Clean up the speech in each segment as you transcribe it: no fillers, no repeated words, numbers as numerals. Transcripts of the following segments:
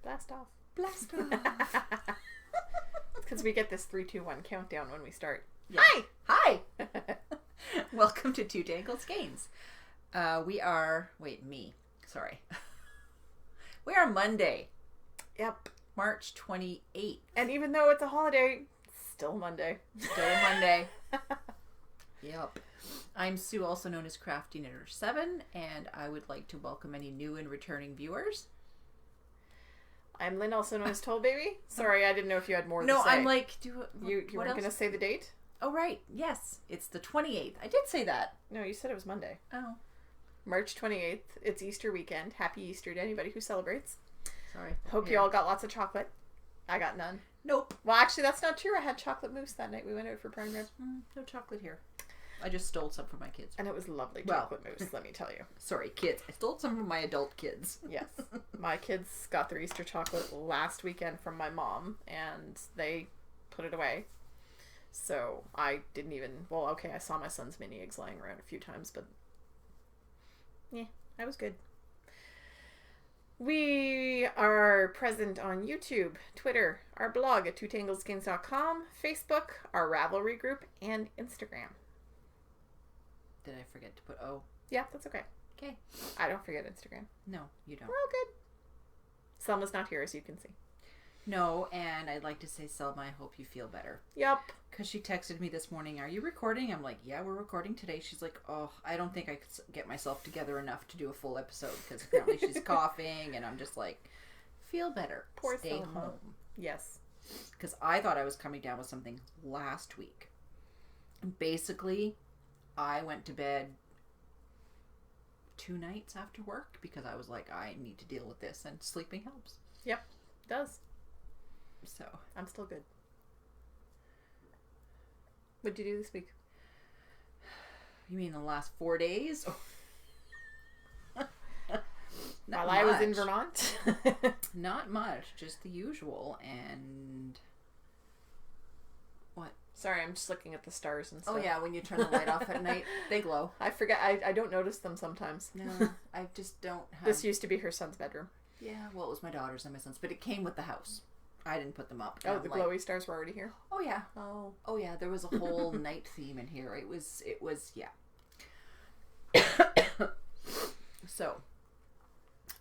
Blast off. Blast off. Because we get this 3, 2, 1 countdown when we start. Yeah. Hi! Welcome to Two Tangled Skeins. We are Monday. Yep. March 28th. And even though it's a holiday, still Monday. Still Monday. Yep. I'm Sue, also known as Crafty Knitter 7, and I would like to welcome any new and returning viewers. I'm Lynne, also known as Toll Baby. Sorry, I didn't know if you had more to say. No, I'm like, you weren't going to say the date? Oh, right. Yes. It's the 28th. I did say that. No, you said it was Monday. Oh. March 28th. It's Easter weekend. Happy Easter to anybody who celebrates. Sorry. Hope you all got lots of chocolate. I got none. Nope. Well, actually, that's not true. I had chocolate mousse that night. We went out for prime rib. No chocolate here. I just stole some from my kids. And it was lovely chocolate mousse, let me tell you. Sorry, kids. I stole some from my adult kids. Yes. My kids got their Easter chocolate last weekend from my mom, and they put it away. So I didn't even... Well, okay, I saw my son's mini eggs lying around a few times, but... Yeah, that was good. We are present on YouTube, Twitter, our blog at twotangledskeins.com, Facebook, our Ravelry group, and Instagram. Did I forget to put O? Yeah, that's okay. Okay. I don't forget Instagram. No, you don't. We're all good. Selma's not here, as you can see. No, and I'd like to say, Selma, I hope you feel better. Yep. Because she texted me this morning, are you recording? I'm like, yeah, we're recording today. She's like, oh, I don't think I could get myself together enough to do a full episode because apparently she's coughing, and I'm just like, feel better. Poor Stay Selma. home. Yes. Because I thought I was coming down with something last week. And basically, I went to bed 2 nights after work because I was like, I need to deal with this, and sleeping helps. Yep, it does. So I'm still good. What'd you do this week? You mean the last 4 days? While I was in Vermont? Not much, just the usual. And what? Sorry, I'm just looking at the stars and stuff. Oh yeah, when you turn the light off at night, they glow. I forget. I don't notice them sometimes. No, I just don't have... This used to be her son's bedroom. Yeah, well, it was my daughter's and my son's, but it came with the house. I didn't put them up. Oh, the glowy stars were already here? Oh yeah. Oh yeah, there was a whole night theme in here. It was yeah. So,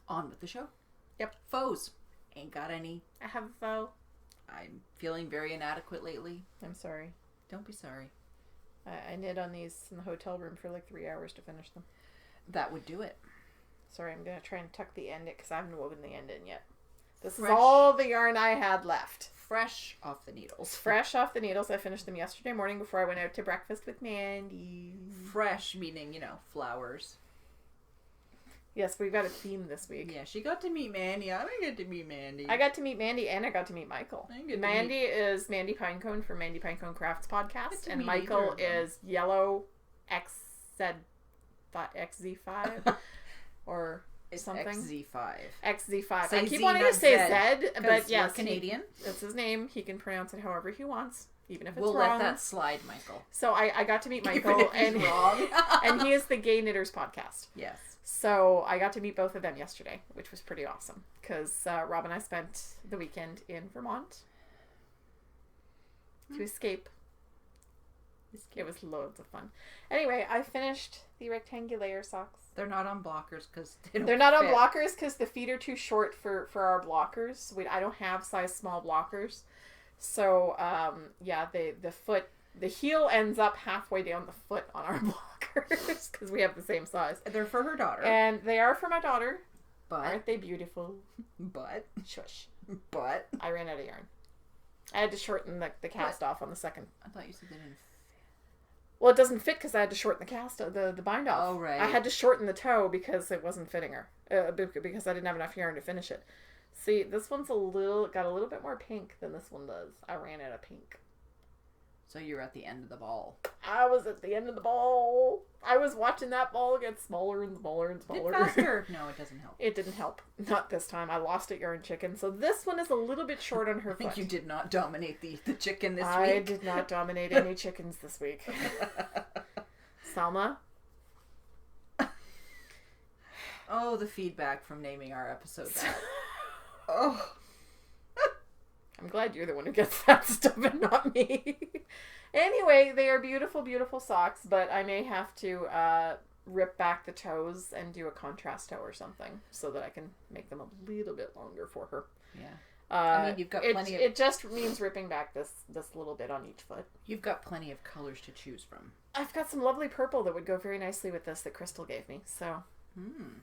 on with the show. Yep. Foes. Ain't got any. I have a foe. I'm feeling very inadequate lately. I'm sorry. Don't be sorry. I knit on these in the hotel room for like 3 hours to finish them. That would do it. Sorry, I'm going to try and tuck the end in because I haven't woven the end in yet. This Fresh. is all the yarn I had left. Fresh off the needles. Fresh off the needles. I finished them yesterday morning before I went out to breakfast with Mandy. Fresh, meaning, flowers. Yes, we've got a theme this week. Yeah, she got to meet Mandy. I didn't get to meet Mandy. I got to meet Mandy and I got to meet Michael. Mandy is Mandy Pinecone from Mandy Pinecone Crafts podcast. And Michael is Yellow XZ5 or something. XZ5. XZ5. Say I keep Z, wanting to not say Z, Z, but yes. We're Canadian. That's his name. He can pronounce it however he wants, even if it's we'll wrong. Let that slide, Michael. So I got to meet Michael, and wrong. and he is the Gay Knitters podcast. Yes. So I got to meet both of them yesterday, which was pretty awesome because Rob and I spent the weekend in Vermont to escape. It was loads of fun. Anyway, I finished the rectangular socks. They're not on blockers because they're not on blockers because the feet are too short for our blockers. I don't have size small blockers. So, yeah, the heel ends up halfway down the foot on our blockers because we have the same size. They're for her daughter. And they are for my daughter. But. Aren't they beautiful? But. Shush. But. I ran out of yarn. I had to shorten the cast off on the second. I thought you said they didn't fit. Well, it doesn't fit because I had to shorten the cast, the bind off. Oh, right. I had to shorten the toe because it wasn't fitting her. Because I didn't have enough yarn to finish it. See, this one's got a little bit more pink than this one does. I ran out of pink. So you're at the end of the ball. I was at the end of the ball. I was watching that ball get smaller and smaller and smaller. Get faster. No, it doesn't help. It didn't help. Not this time. I lost at Yarn Chicken. So this one is a little bit short on her I think foot. you did not dominate the chicken this week. I did not dominate any chickens this week. Selma? Oh, the feedback from naming our episode that. Oh. I'm glad you're the one who gets that stuff and not me. Anyway, they are beautiful, beautiful socks, but I may have to rip back the toes and do a contrast toe or something so that I can make them a little bit longer for her. Yeah. I mean, you've got plenty It just means ripping back this little bit on each foot. You've got plenty of colors to choose from. I've got some lovely purple that would go very nicely with this that Crystal gave me. So,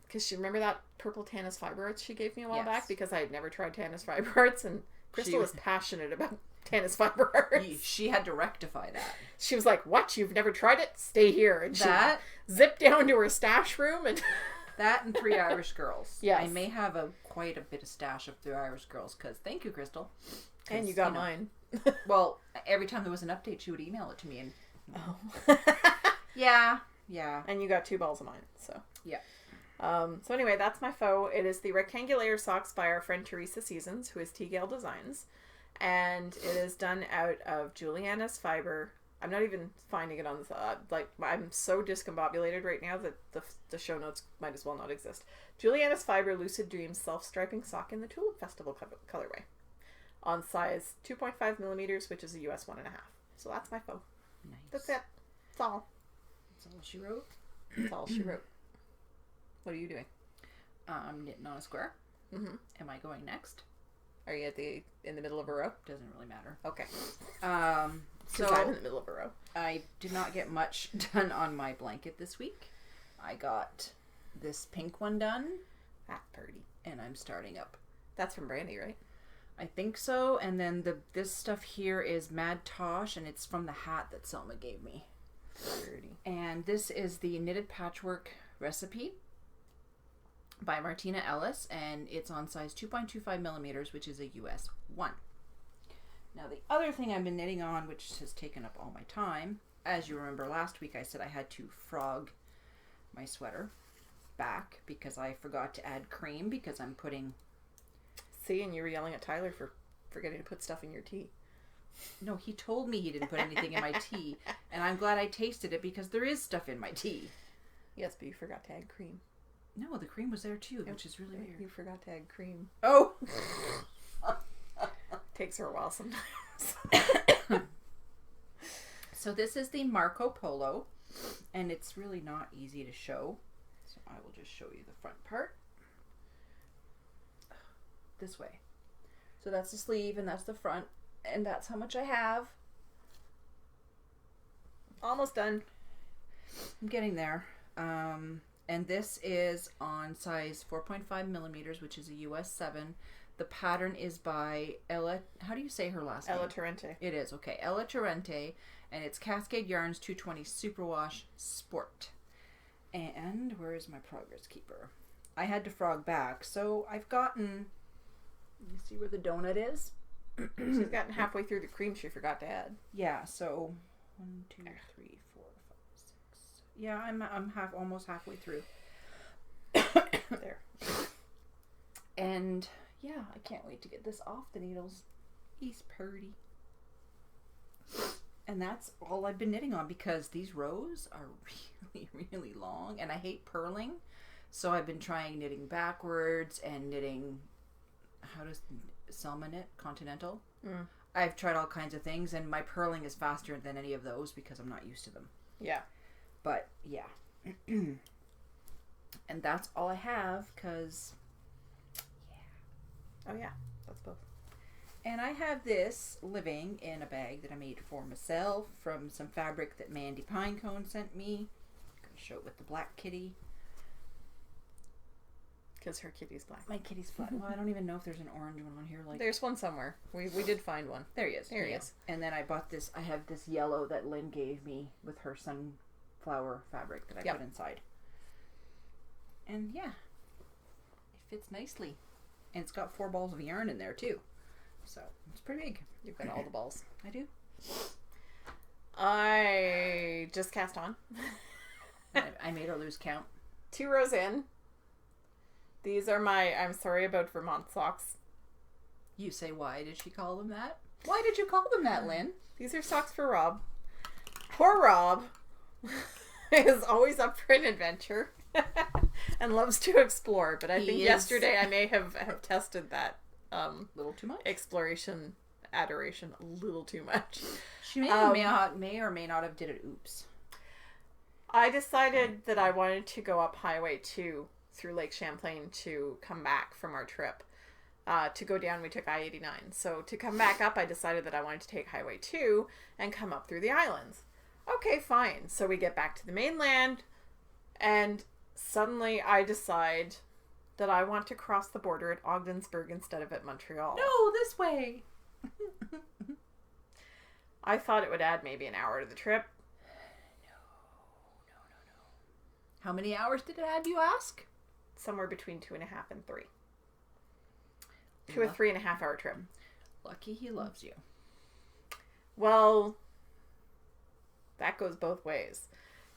because she remember that purple Tannis Fiber Arts she gave me a while back because I had never tried Tannis Fiber Arts, and Crystal was passionate about Tannis Fiber Arts. She had to rectify that. She was like, "What? You've never tried it? Stay here." And she zipped down to her stash room and that and 3 Irish Girls. Yes. I may have quite a bit of stash of 3 Irish Girls because thank you, Crystal. And you got mine. Well, every time there was an update, she would email it to me and yeah. And you got 2 balls of mine. So yeah. So anyway, that's my faux. It is the rectangular socks by our friend Teresa Seasons, who is T-Gale Designs, and it is done out of Juliana's fiber. I'm not even finding it on the I'm so discombobulated right now that the show notes might as well not exist. Juliana's Fiber Lucid Dreams Self-Striping Sock in the Tulip Festival colorway, on size 2.5 millimeters, which is a US 1.5. So that's my faux. Nice. That's it. That's all. That's all she wrote. That's all she wrote. What are you doing? I'm knitting on a square. Mm-hmm. Am I going next? Are you in the middle of a row? Doesn't really matter. Okay. So I'm in the middle of a row. I did not get much done on my blanket this week. I got this pink one done. That's pretty. And I'm starting up. That's from Brandy, right? I think so. And then this stuff here is Mad Tosh, and it's from the hat that Selma gave me. Pretty. And this is the Knitted Patchwork Recipe by Martina Ellis, and it's on size 2.25 millimeters, which is a US 1. Now, the other thing I've been knitting on, which has taken up all my time, as you remember last week, I said I had to frog my sweater back because I forgot to add cream because I'm putting... See, and you were yelling at Tyler for forgetting to put stuff in your tea. No, he told me he didn't put anything in my tea, and I'm glad I tasted it because there is stuff in my tea. Yes, but you forgot to add cream. No, the cream was there too, which is really weird. You forgot to add cream. Oh! Takes her a while sometimes. So this is the Marco Polo, and it's really not easy to show. So I will just show you the front part. This way. So that's the sleeve, and that's the front, and that's how much I have. Almost done. I'm getting there. And this is on size 4.5 millimeters, which is a US 7. The pattern is by Ella. How do you say her last name? Ella Torrente. It is, okay. Ella Torrente. And it's Cascade Yarns 220 Superwash Sport. And where is my progress keeper? I had to frog back. So I've gotten... You see where the donut is? She's gotten halfway through the cream she forgot to add. Yeah, so 1, 2, 3, 4, 5, 6. Yeah, I'm almost halfway through. There. And yeah, I can't wait to get this off the needles. He's purty. And that's all I've been knitting on because these rows are really, really long and I hate purling. So I've been trying knitting backwards and knitting, how does Selma knit? Continental? Mm. I've tried all kinds of things and my purling is faster than any of those because I'm not used to them. Yeah. But yeah. And that's all I have because, oh yeah, that's both. and I have this living in a bag that I made for myself from some fabric that Mandy Pinecone sent me. I'm going to show it with the black kitty. Because her kitty's black. My kitty's black. Well, I don't even know if there's an orange one on here. Like, there's one somewhere. We did find one. there he is. There he is. And then I bought this. I have this yellow that Lynn gave me with her sunflower fabric that I put inside. And yeah, it fits nicely. And it's got 4 balls of yarn in there too. So it's pretty big. You've got all the balls. I do. I just cast on. I made her lose count. 2 rows in. These are my I'm sorry about Vermont socks. You say, why did she call them that? Why did you call them that, Lynn? These are socks for Rob. Poor Rob is always up for an adventure and loves to explore. But I think yesterday I may have tested that little too much. exploration, adoration, a little too much. She may or may not have did it. Oops. I decided that I wanted to go up Highway 2 through Lake Champlain to come back from our trip. To go down, we took I-89. So to come back up, I decided that I wanted to take Highway 2 and come up through the islands. Okay, fine. So we get back to the mainland, and suddenly I decide that I want to cross the border at Ogdensburg instead of at Montreal. No, this way. I thought it would add maybe an hour to the trip. No. How many hours did it add, you ask? Somewhere between 2.5 and 3. To a 3.5 hour trip. Lucky he loves you. Well, that goes both ways.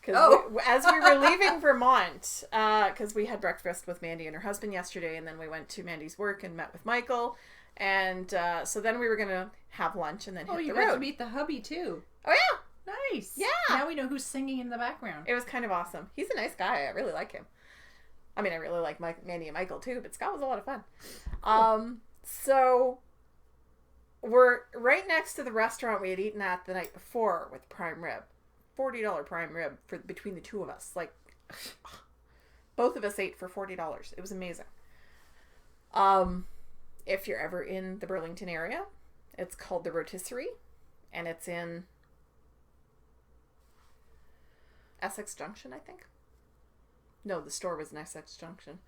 Because as we were leaving Vermont, because we had breakfast with Mandy and her husband yesterday, and then we went to Mandy's work and met with Michael, and so then we were going to have lunch and then hit the road. Oh, you got to meet the hubby too. Oh, yeah. Nice. Yeah. Now we know who's singing in the background. It was kind of awesome. He's a nice guy. I really like him. I mean, I really like Mandy and Michael too, but Scott was a lot of fun. Cool. So we're right next to the restaurant we had eaten at the night before with prime rib. $40 prime rib for between the two of us. Like, both of us ate for $40. It was amazing. If you're ever in the Burlington area, it's called the Rotisserie, and it's in Essex Junction, I think. No, the store was in Essex Junction.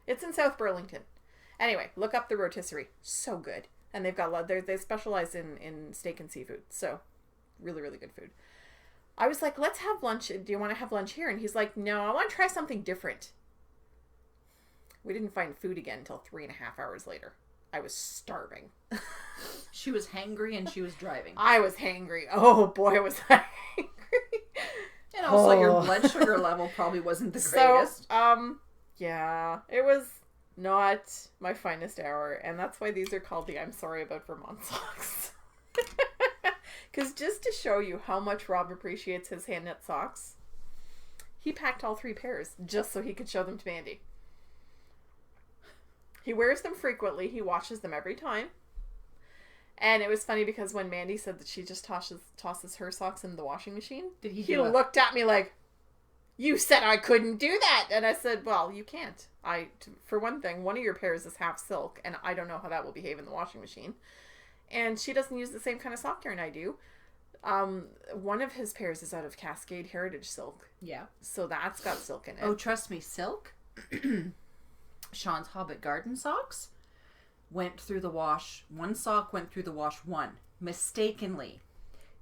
It's in South Burlington. Anyway, look up the Rotisserie. So good. And they've got they specialize in steak and seafood. So, really, really good food. I was like, let's have lunch. Do you want to have lunch here? And he's like, no, I want to try something different. We didn't find food again until 3.5 hours later. I was starving. She was hangry and she was driving. I was hangry. Oh boy, was I hangry. And also your blood sugar level probably wasn't the greatest. So, yeah, it was not my finest hour. And that's why these are called the I'm Sorry About Vermont socks. Because just to show you how much Rob appreciates his hand-knit socks, he packed all 3 pairs just so he could show them to Mandy. He wears them frequently. He washes them every time. And it was funny because when Mandy said that she just tosses her socks in the washing machine, he looked at me like, you said I couldn't do that. And I said, well, you can't. For one thing, one of your pairs is half silk, and I don't know how that will behave in the washing machine. And she doesn't use the same kind of sock yarn I do. One of his pairs is out of Cascade Heritage silk. Yeah. So that's got silk in it. Oh, trust me, silk. Sean's Hobbit Garden socks went through the wash. One sock went through the wash mistakenly.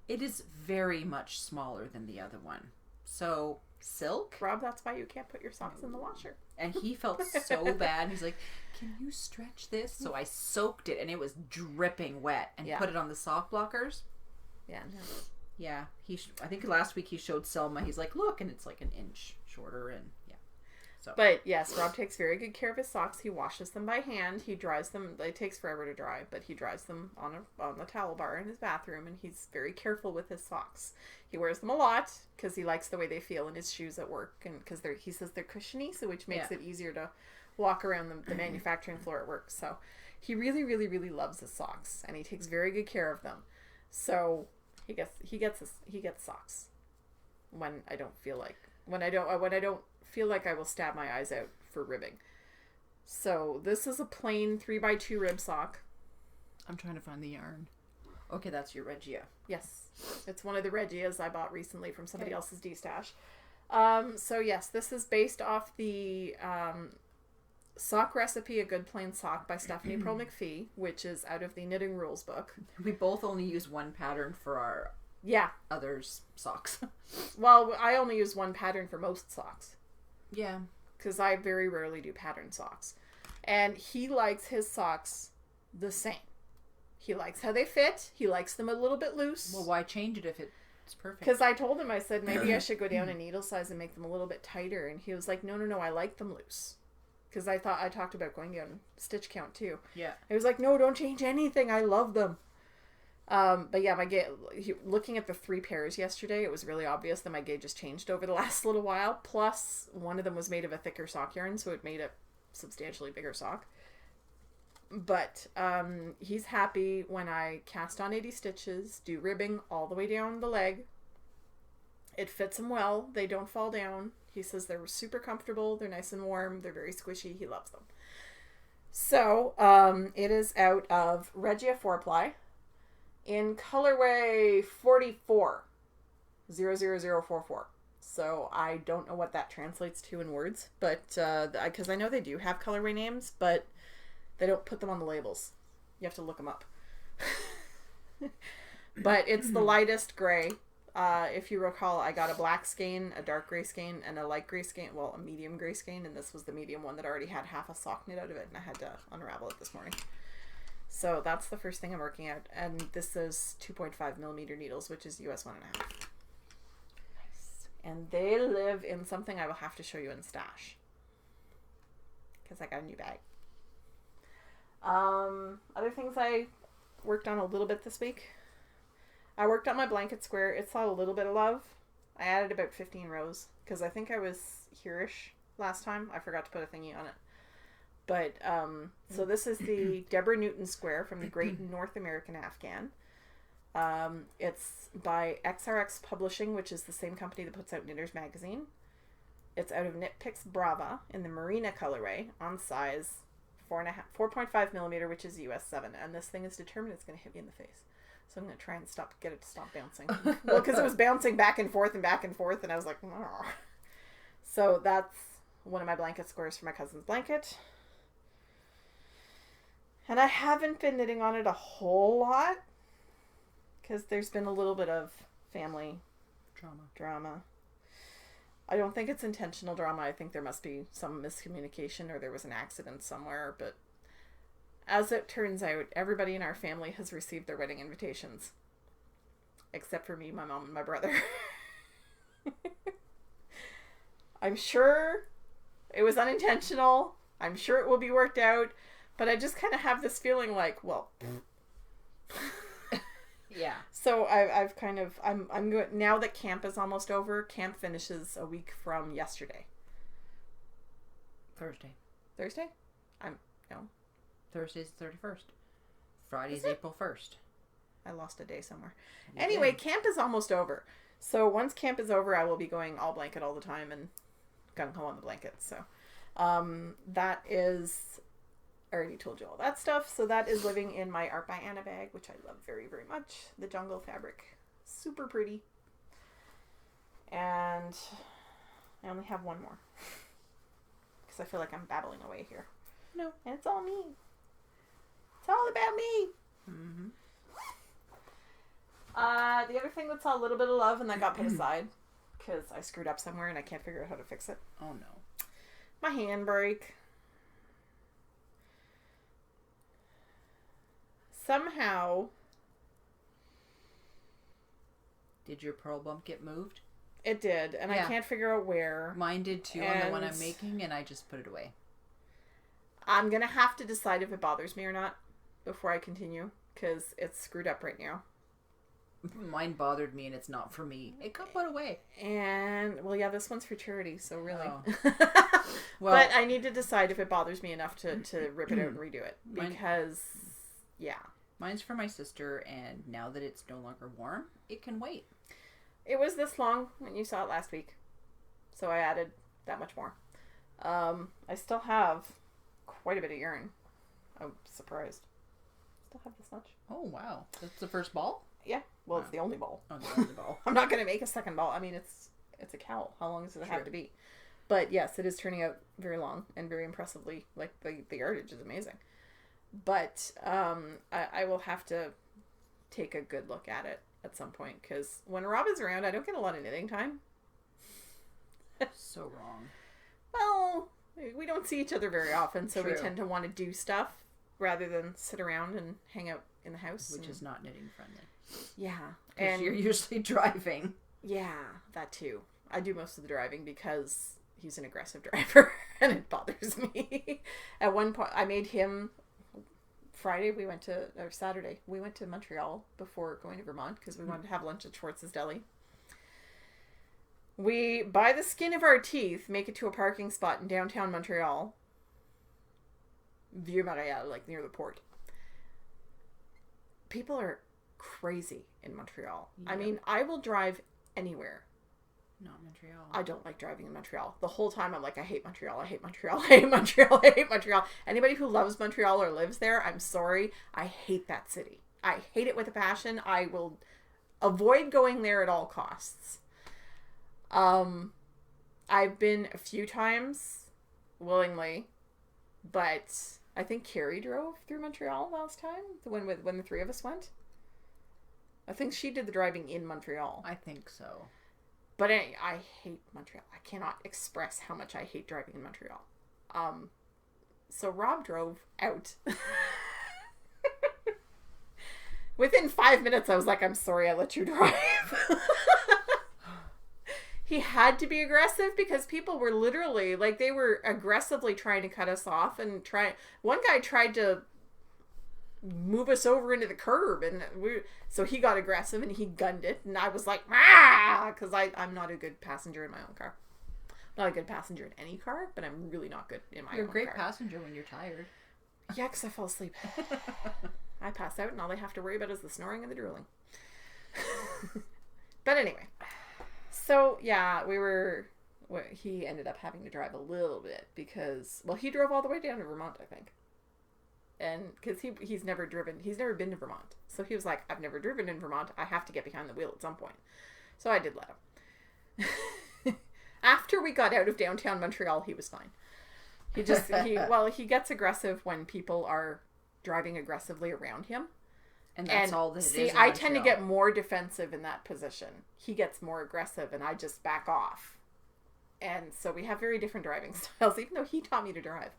It is very much smaller than the other one. So, silk. Rob, that's why you can't put your socks in the washer. And he felt so bad. He's like, can you stretch this? So I soaked it, and it was dripping wet, and put it on the sock blockers. Yeah. No. Yeah. I think last week he showed Selma. He's like, look, and it's like an inch shorter, and yeah. So. But yes, Rob takes very good care of his socks. He washes them by hand. He dries them. It takes forever to dry, but he dries them on the towel bar in his bathroom, and he's very careful with his socks. He wears them a lot because he likes the way they feel in his shoes at work, and because he says they're cushiony, so which makes it easier to walk around the manufacturing floor at work. So he really, really, really loves his socks, and he takes very good care of them. So he gets socks when I don't feel like I will stab my eyes out for ribbing. So this is a plain 3x2 rib sock. I'm trying to find the yarn. Okay, that's your Regia. Yes. It's one of the Regias I bought recently from somebody else's D-stash. So yes, this is based off the Sock Recipe, A Good Plain Sock by Stephanie Pearl McPhee, which is out of the Knitting Rules book. We both only use one pattern for our others' socks. Well, I only use one pattern for most socks. Yeah. Because I very rarely do pattern socks. And he likes his socks the same. He likes how they fit. He likes them a little bit loose. Well, why change it if it's perfect? Because I told him, I said, maybe I should go down a needle size and make them a little bit tighter. And he was like, no, I like them loose. Because I talked about going down stitch count too. Yeah. He was like, no, don't change anything. I love them. But yeah, looking at the 3 pairs yesterday, it was really obvious that my gauge has changed over the last little while. Plus, one of them was made of a thicker sock yarn, so it made a substantially bigger sock. But he's happy when I cast on 80 stitches, do ribbing all the way down the leg. It fits him well. They don't fall down. He says they're super comfortable. They're nice and warm. They're very squishy. He loves them. So it is out of Regia 4-ply in colorway 44. 00044. So I don't know what that translates to in words, but because I know they do have colorway names, but they don't put them on the labels. You have to look them up. But it's the lightest gray. If you recall, I got a black skein, a dark gray skein, and a light gray skein. Well, a medium gray skein, and this was the medium one that already had half a sock knit out of it, and I had to unravel it this morning. So that's the first thing I'm working at, and this is 2.5 millimeter needles, which is US 1.5. Nice. And they live in something I will have to show you in stash, because I got a new bag. Other things I worked on a little bit this week. I worked on my blanket square. It saw a little bit of love. I added about 15 rows because I think I was here-ish last time. I forgot to put a thingy on it. But, so this is the Deborah Newton square from the Great North American Afghan. It's by XRX Publishing, which is the same company that puts out Knitters Magazine. It's out of Knit Picks Brava in the Marina colorway on size 4.5 millimeter, which is US 7. And this thing is determined it's going to hit me in the face. So I'm going to try and get it to stop bouncing. Well, because it was bouncing back and forth, and I was like, oh. So that's one of my blanket squares for my cousin's blanket. And I haven't been knitting on it a whole lot, because there's been a little bit of family drama. I don't think it's intentional drama. I think there must be some miscommunication or there was an accident somewhere, but as it turns out, everybody in our family has received their wedding invitations. Except for me, my mom, and my brother. I'm sure it was unintentional. I'm sure it will be worked out. But I just kind of have this feeling like, well... Yeah. So I'm good now that camp is almost over. Camp finishes a week from yesterday. Thursday? No. Thursday's the 31st. Friday's April 1st. I lost a day somewhere. Anyway, camp is almost over. So once camp is over, I will be going all blanket all the time and gung-ho on the blanket. So that is... I already told you all that stuff. So that is living in my Art by Anna bag, which I love very, very much. The jungle fabric. Super pretty. And I only have one more. Because I feel like I'm babbling away here. No. And it's all me. It's all about me. Mm-hmm. The other thing that saw a little bit of love and that got put aside because I screwed up somewhere and I can't figure out how to fix it. Oh no. My handbrake. Somehow. Did your pearl bump get moved? It did, and I can't figure out where. Mine did too on the one I'm making, and I just put it away. I'm going to have to decide if it bothers me or not before I continue, because it's screwed up right now. Mine bothered me, and it's not for me. It got put away. And, well, yeah, this one's for charity, so really. Oh. Well, but I need to decide if it bothers me enough to rip it out and redo it, because, Mine's for my sister, and now that it's no longer warm, it can wait. It was this long when you saw it last week, so I added that much more. I still have quite a bit of yarn. I'm surprised. Still have this much. Oh, wow. That's the first ball? Yeah. Well, it's the only ball. Oh, the only ball. I'm not going to make a second ball. I mean, it's a cowl. How long does it have to be? But yes, it is turning out very long and very impressively. Like, the yardage is amazing. But I will have to take a good look at it at some point, because when Rob is around, I don't get a lot of knitting time. So wrong. Well, we don't see each other very often, so True. we tend to want to do stuff rather than sit around and hang out in the house. Which is not knitting friendly. Yeah. Because you're usually driving. Yeah, that too. I do most of the driving because he's an aggressive driver and it bothers me. At one point, I made him... Saturday, we went to Montreal before going to Vermont because we wanted to have lunch at Schwartz's Deli. We, by the skin of our teeth, make it to a parking spot in downtown Montreal. Vieux-Montréal, like near the port. People are crazy in Montreal. Yep. I mean, I will drive anywhere. Not Montreal. I don't like driving in Montreal. The whole time I'm like, I hate Montreal, I hate Montreal, I hate Montreal, I hate Montreal. Anybody who loves Montreal or lives there, I'm sorry. I hate that city. I hate it with a passion. I will avoid going there at all costs. I've been a few times willingly, but I think Carrie drove through Montreal last time when the three of us went. I think she did the driving in Montreal. I think so. But I hate Montreal. I cannot express how much I hate driving in Montreal. So Rob drove out. Within 5 minutes, I was like, I'm sorry I let you drive. He had to be aggressive because people were literally, like, they were aggressively trying to cut us off and one guy tried to move us over into the curb, and so he got aggressive and he gunned it, and I was like, ah, because I'm not a good passenger in my own car. I'm not a good passenger in any car, but I'm really not good in my own car. You're a great passenger when you're tired. Yeah, because I fall asleep. I pass out and all they have to worry about is the snoring and the drooling. But anyway, so yeah, he ended up having to drive a little bit because, well, he drove all the way down to Vermont, I think. And because he's never been to Vermont. So he was like, I've never driven in Vermont. I have to get behind the wheel at some point. So I did let him. After we got out of downtown Montreal, he was fine. He gets aggressive when people are driving aggressively around him. And that's all that it is. See, I tend to get more defensive in that position. He gets more aggressive and I just back off. And so we have very different driving styles, even though he taught me to drive.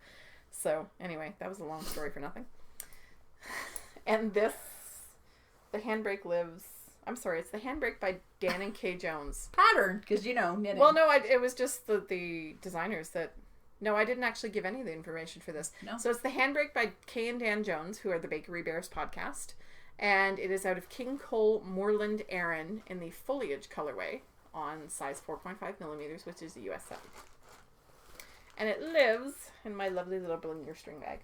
So, anyway, that was a long story for nothing. And the handbrake lives... I'm sorry, it's the handbrake by Dan and Kay Jones. Pattern, because, knitting. Well, no, it was just the designers that... No, I didn't actually give any of the information for this. No. So it's the handbrake by Kay and Dan Jones, who are the Bakery Bears podcast. And it is out of King Cole Moorland Aran in the foliage colorway on size 4.5 millimeters, which is the US 7. And it lives in my lovely little blinger string bag.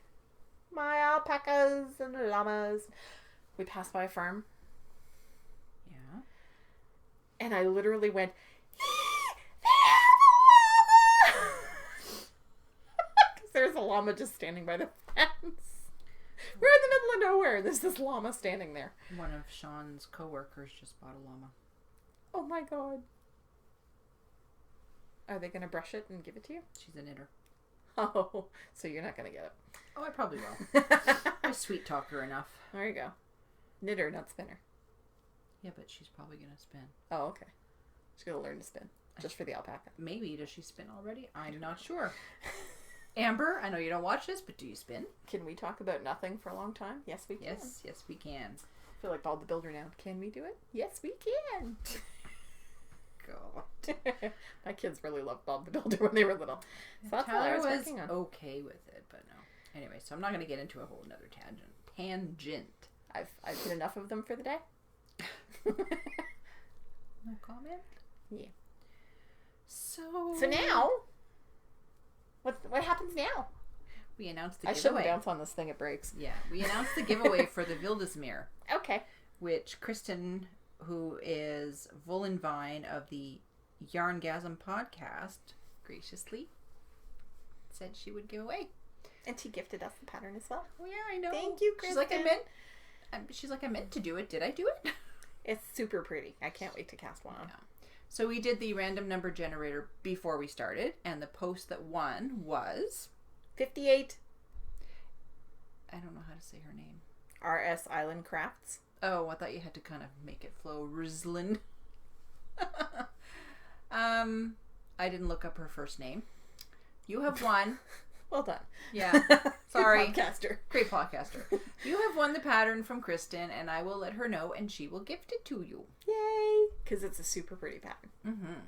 My alpacas and llamas. We passed by a farm. Yeah. And I literally went, because there's a llama just standing by the fence. We're in the middle of nowhere. There's this llama standing there. One of Sean's coworkers just bought a llama. Oh my god. Are they going to brush it and give it to you? She's a knitter. Oh, so you're not going to get it. Oh, I probably will. I sweet talk her enough. There you go. Knitter, not spinner. Yeah, but she's probably going to spin. Oh, okay. She's going to learn to spin. Just for the alpaca. Maybe. Does she spin already? I'm not sure. Amber, I know you don't watch this, but do you spin? Can we talk about nothing for a long time? Yes, we can. Yes, we can. I feel like Bob the Builder now. Can we do it? Yes, we can. God. My kids really loved Bob the Builder when they were little. So that's what I was working on. Okay with it, but no. Anyway, so I'm not going to get into a whole nother tangent. I've hit enough of them for the day. No comment? Yeah. So now, what happens now? We announced the giveaway. I shouldn't bounce on this thing, it breaks. Yeah, we announced the giveaway for the Wildesmeer. Okay. Which Kristen, who is Vullenvine of the Yarngasm podcast, graciously said she would give away. And she gifted us the pattern as well. Oh yeah, I know. Thank you, Kristen. She's like, I meant to do it. Did I do it? It's super pretty. I can't wait to cast one on. Yeah. So we did the random number generator before we started, and the post that won was 58. I don't know how to say her name. RS Island Crafts. Oh, I thought you had to kind of make it flow. Rizlin. I didn't look up her first name. You have won. Well done. Yeah. Sorry. Great podcaster. You have won the pattern from Kristen, and I will let her know, and she will gift it to you. Yay! Because it's a super pretty pattern. Mm-hmm.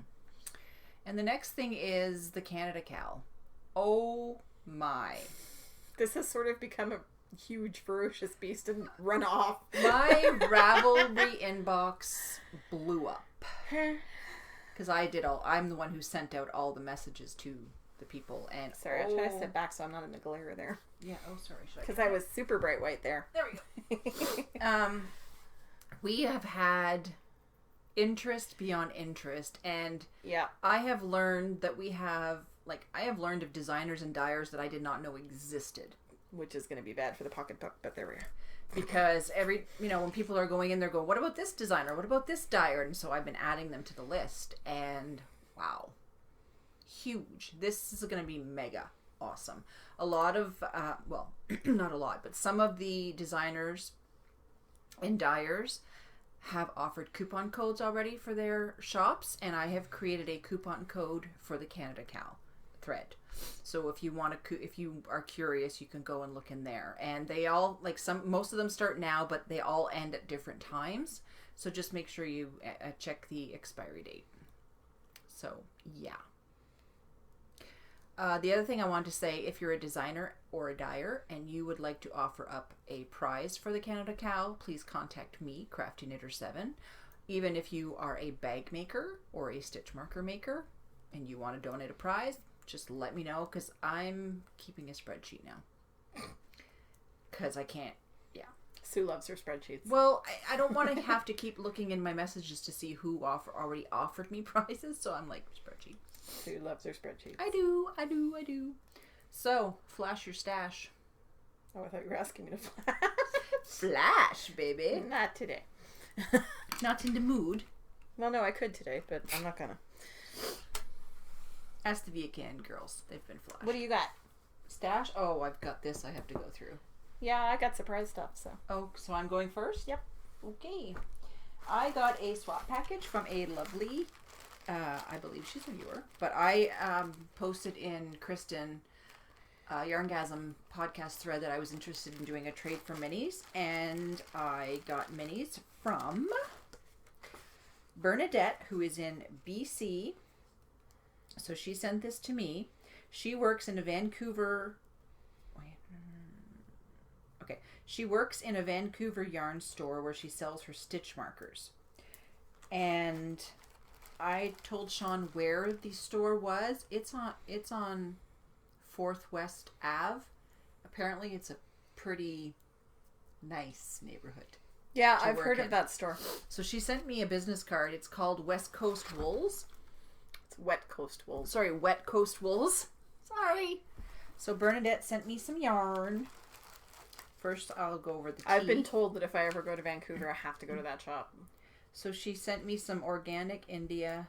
And the next thing is the Canada Cal. Oh my. This has sort of become a huge ferocious beast and run off. My Ravelry inbox blew up. Because I'm the one who sent out all the messages to the people. And sorry, I'll try to sit back so I'm not in the glare there. Yeah. Oh, sorry. Because I was super bright white there. There we go. We have had interest beyond interest, and yeah, I have learned that I have learned of designers and dyers that I did not know existed. Which is going to be bad for the pocketbook, but there we are. Because when people are going in, they're going, what about this designer? What about this dyer? And so I've been adding them to the list, and wow, huge. This is going to be mega awesome. A lot of, well, not a lot, but some of the designers and dyers have offered coupon codes already for their shops, and I have created a coupon code for the Canada Cal thread. So if you are curious, you can go and look in there. And they all, most of them start now, but they all end at different times. So just make sure you check the expiry date. So, yeah. The other thing I want to say, if you're a designer or a dyer and you would like to offer up a prize for the Canada Cal, please contact me, Crafty Knitter 7. Even if you are a bag maker or a stitch marker maker and you want to donate a prize, just let me know, because I'm keeping a spreadsheet now. Because I can't, yeah. Sue loves her spreadsheets. Well, I don't want to have to keep looking in my messages to see who already offered me prizes, so I'm like, spreadsheet. Sue loves her spreadsheets. I do. So, flash your stash. Oh, I thought you were asking me to flash. Flash, baby. Not today. Not in the mood. Well, no, I could today, but I'm not gonna. Ask the Viacan girls. They've been flashed. What do you got? Stash? Oh, I've got this I have to go through. Yeah, I got surprise stuff, so. Oh, so I'm going first? Yep. Okay. I got a swap package from a lovely, I believe she's a viewer, but I posted in Kristen Yarngasm podcast thread that I was interested in doing a trade for minis, and I got minis from Bernadette, who is in BC. So she sent this to me. She works in a Vancouver... Okay. She works in a Vancouver yarn store where she sells her stitch markers. And I told Sean where the store was. It's on 4th West Ave. Apparently it's a pretty nice neighborhood. Yeah, I've heard of that store. So she sent me a business card. It's called West Coast Wools. Wet Coast Wools. Sorry, Wet Coast Wools. Sorry. So Bernadette sent me some yarn. First, I'll go over the tea. I've been told that if I ever go to Vancouver, I have to go to that shop. So she sent me some organic India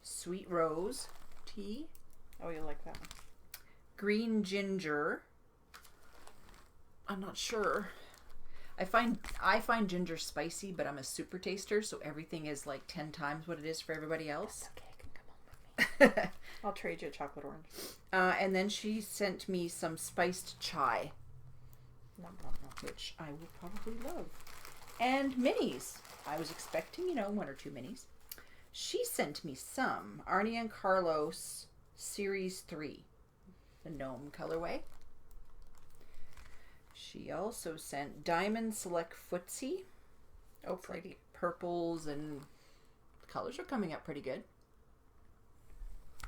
sweet rose tea. Oh, you like that one. Green ginger. I'm not sure. I find ginger spicy, but I'm a super taster, so everything is like 10 times what it is for everybody else. That's okay. I'll trade you a chocolate orange. And then she sent me some spiced chai, which I will probably love. And minis. I was expecting, 1 or 2 minis. She sent me some Arnie and Carlos Series 3, the gnome colorway. She also sent Diamond Select Footsie. Oh, pretty. Like purples, and the colors are coming up pretty good.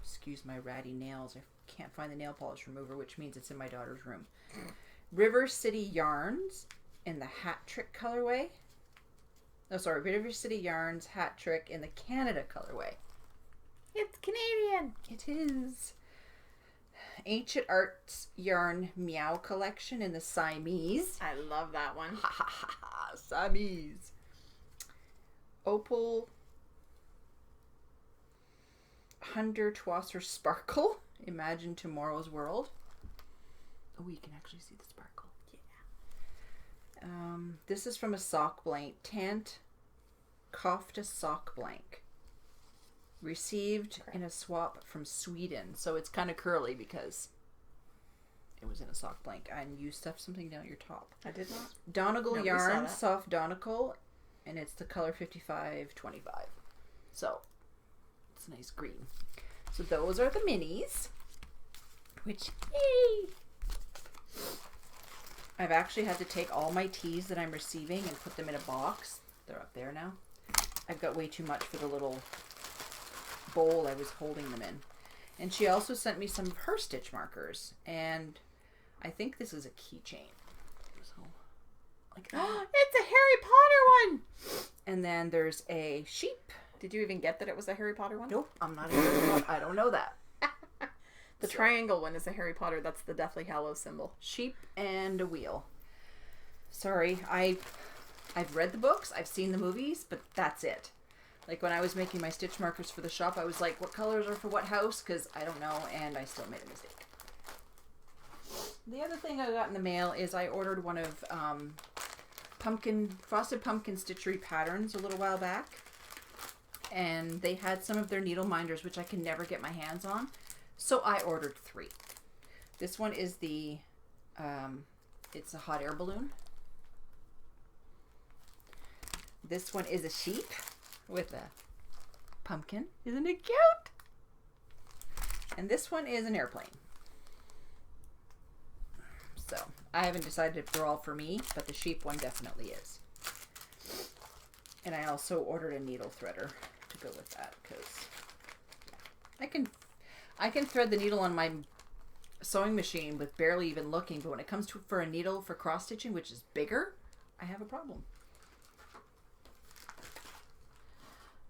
Excuse my ratty nails. I can't find the nail polish remover, which means it's in my daughter's room. River City Yarns in the Hat Trick colorway. Oh, sorry. River City Yarns Hat Trick in the Canada colorway. It's Canadian. It is. Ancient Arts Yarn Meow collection in the Siamese. I love that one. Ha ha ha ha. Siamese. Opal Hunter Twasser Sparkle. Imagine Tomorrow's World. Oh, you can actually see the sparkle. Yeah. This is from a sock blank. Tant Kofta sock blank. Received in a swap from Sweden. So it's kind of curly because it was in a sock blank. And you stuffed something down your top. I did not. Donegal yarn, soft Donegal. And it's the color 5525. So it's a nice green. So those are the minis. Which, yay! I've actually had to take all my teas that I'm receiving and put them in a box. They're up there now. I've got way too much for the little bowl I was holding them in. And she also sent me some of her stitch markers. And I think this is a keychain. So, like that. It's a Harry Potter one! And then there's a sheep. Did you even get that it was a Harry Potter one? Nope, I'm not even. I don't know that. The triangle one is a Harry Potter. That's the Deathly Hallows symbol. Sheep and a wheel. Sorry, I've read the books, I've seen the movies, but that's it. Like when I was making my stitch markers for the shop, I was like, what colors are for what house? Because I don't know, and I still made a mistake. The other thing I got in the mail is I ordered one of frosted pumpkin stitchery patterns a little while back. And they had some of their needle minders, which I can never get my hands on. So I ordered 3. This one is the, it's a hot air balloon. This one is a sheep with a pumpkin. Isn't it cute? And this one is an airplane. So I haven't decided if they're all for me, but the sheep one definitely is. And I also ordered a needle threader to go with that because I can thread the needle on my sewing machine with barely even looking, but when it comes to for a needle for cross stitching, which is bigger, I have a problem.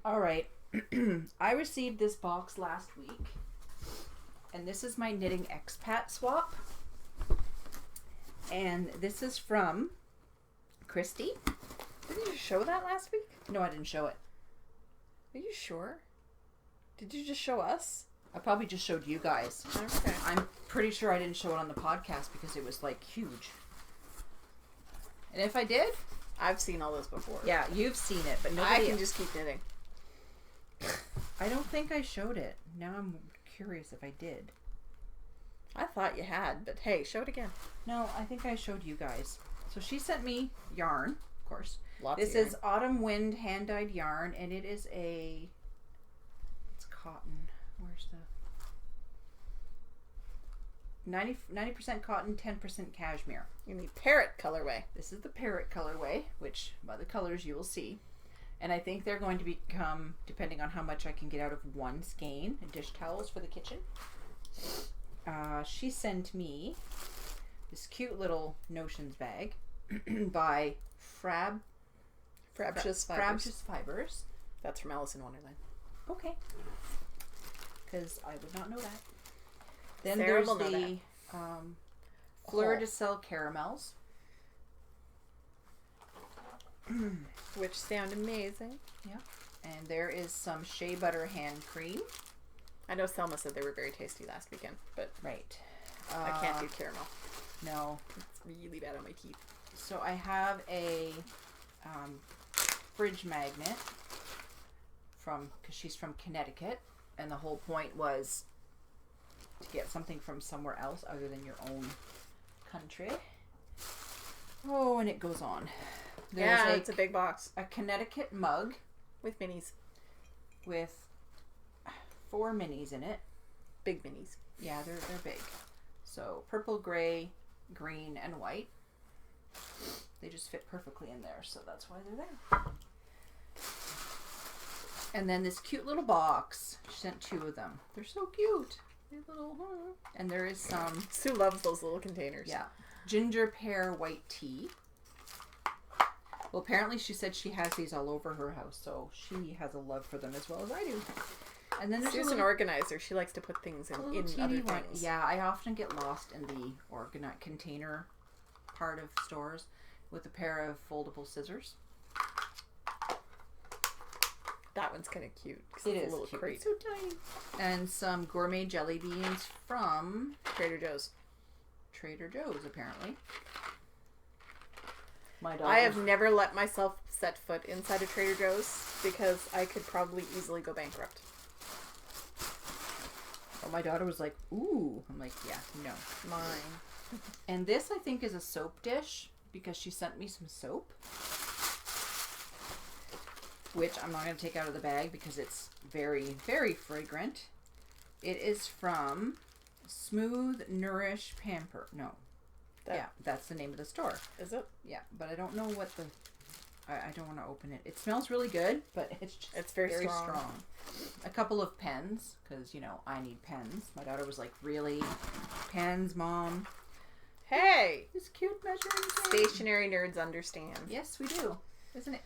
All right, I received this box last week, and this is my knitting expat swap, and this is from Christy. Didn't you show that last week? No, I didn't show it. Are you sure? Did you just show us? I probably just showed you guys. Okay. I'm pretty sure I didn't show it on the podcast because it was like huge. And if I did, I've seen all this before. yeah, you've seen it, but nobody. I can just keep knitting. I don't think I showed it. Now I'm curious if I did. I thought you had, but hey, show it again. No, I think I showed you guys. So she sent me yarn, of course. Lots This of is Autumn Wind hand-dyed yarn, and it is it's cotton. Where's the 90% cotton, 10% cashmere. in the parrot colorway. This is the parrot colorway, which by the colors you will see. And I think they're going to become, depending on how much I can get out of one skein, dish towels for the kitchen. She sent me this cute little Notions bag by Frabjous Fibers. That's from Alice in Wonderland. Okay. Because I would not know that. Then Sarah there's will know the Fleur de Sel caramels. Which sound amazing. Yeah. And there is some shea butter hand cream. I know Selma said they were very tasty last weekend, but Right. I can't do caramel. No. It's really bad on my teeth. So I have a fridge magnet because she's from Connecticut, and the whole point was to get something from somewhere else other than your own country. Oh, and it goes on. There's It's a big box a Connecticut mug with minis. with 4 minis in it. Big minis. Yeah, they're big. So purple, gray, green, and white. They just fit perfectly in there, so that's why they're there. And then this cute little box. She sent 2 of them. They're so cute. They're little, and there is some, Sue loves those little containers. yeah, ginger pear white tea. Well, apparently she said she has these all over her house, so she has a love for them as well as I do. And then there's Sue's an organizer. She likes to put things in other things. Yeah, I often get lost in the container part of stores with a pair of foldable scissors. That one's kind of cute. It it's is a little cute. crate. It's so tiny. And some gourmet jelly beans from Trader Joe's. Trader Joe's, apparently. I have never let myself set foot inside a Trader Joe's because I could probably easily go bankrupt. Oh, my daughter was like, ooh. I'm like, yeah, no. Mine. And this, I think, is a soap dish because she sent me some soap, which I'm not going to take out of the bag because it's very, very fragrant. It is from Smooth Nourish Pamper. No. Yeah, that's the name of the store. Is it? Yeah, but I don't know what I don't want to open it. It smells really good, but it's just It's very strong. A couple of pens, because, you know, I need pens. My daughter was like, really? Pens, Mom? Hey! This cute measuring tape. Stationary nerds understand. Yes, we do. Isn't it?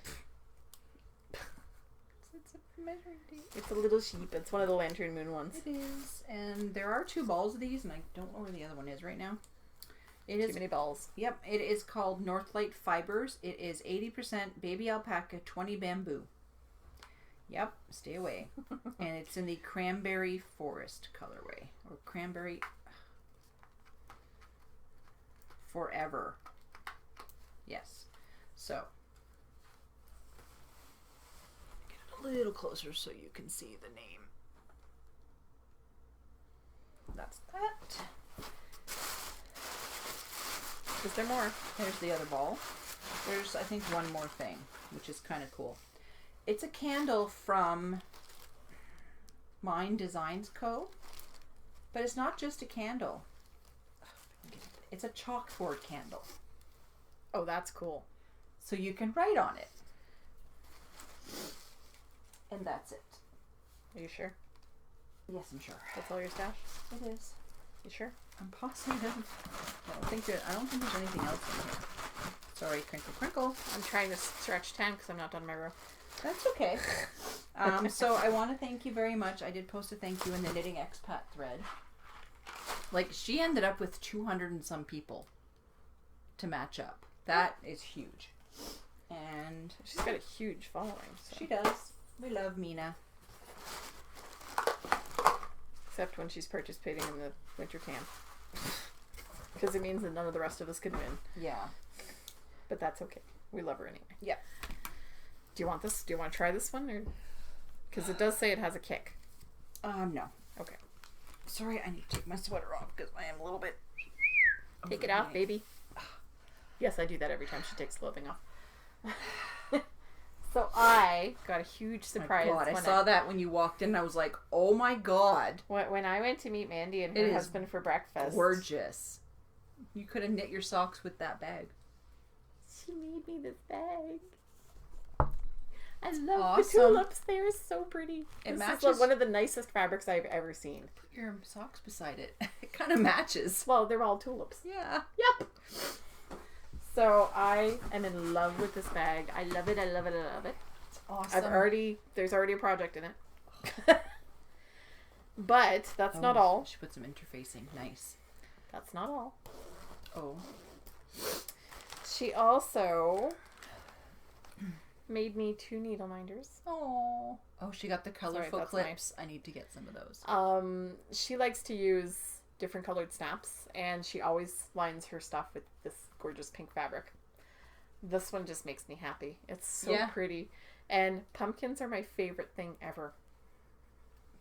It's a measuring tape. It's a little sheep. It's one of the Lantern Moon ones. It is. And there are 2 balls of these, and I don't know where the other one is right now. It is. Too many balls. Yep, it is called Northlight Fibers. It is 80% baby alpaca, 20 bamboo. Yep, stay away. And it's in the cranberry forest colorway. Or cranberry forever. Yes. So, get it a little closer so you can see the name. That's that. Is there more? There's the other ball. There's, I think, one more thing, which is kind of cool. It's a candle from Mind Designs Co. But it's not just a candle. It's a chalkboard candle. Oh, that's cool. So you can write on it. And that's it. Are you sure? Yes, I'm sure. That's all your stash? It is. You sure? I'm positive. I don't think there's anything else in here. Sorry, crinkle, crinkle. I'm trying to stretch 10 because I'm not done my row. That's okay. So I want to thank you very much. I did post a thank you in the Knitting Expat thread. Like, she ended up with 200 and some people to match up. That is huge. And She's got a huge following. So. she does. We love Mina. Except when she's participating in the winter camp. Because it means that none of the rest of us can win. Yeah. But that's okay. We love her anyway. Yeah. Do you want this? Do you want to try this one? Because it does say it has a kick. No. Okay. Sorry, I need to take my sweater off because I am a little bit... Take it off, baby. Yes, I do that every time she takes clothing off. So I got a huge surprise. Oh my God, I saw that when you walked in. I was like, oh my God. When I went to meet Mandy and her husband for breakfast. Gorgeous. You could have knit your socks with that bag. She made me this bag. I love awesome. the tulips. They are so pretty. It This matches. is one of the nicest fabrics I've ever seen. Put your socks beside it. It kind of matches. Well, they're all tulips. Yeah. Yep. So I am in love with this bag. I love it. I love it. I love it. It's awesome. There's already a project in it. But that's not all. She put some interfacing. Nice. That's not all. Oh. She also made me 2 needle minders. Oh. Oh, she got the colorful that's clips. I need to get some of those. She likes to use different colored snaps, and she always lines her stuff with this gorgeous pink fabric. This one just makes me happy. It's so pretty. And pumpkins are my favorite thing ever.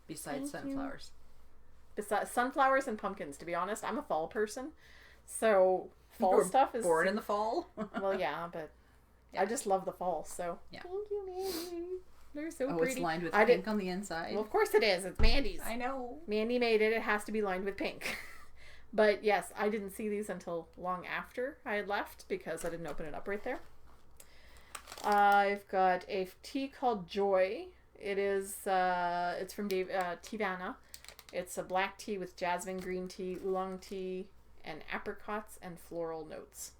Besides sunflowers. Besides sunflowers and pumpkins, to be honest. I'm a fall person. So fall stuff is... Born in the fall? Well, yeah, but I just love the fall, so... Yeah. Thank you, Mandy. They're so pretty. Oh, it's lined with I pink on the inside? Well, of course it is. It's Mandy's. I know. Mandy made it. It has to be lined with pink. But yes, I didn't see these until long after I had left because I didn't open it up right there. I've got a tea called Joy. It is, it's from Tivana. It's a black tea with jasmine green tea, oolong tea, and apricots and floral notes.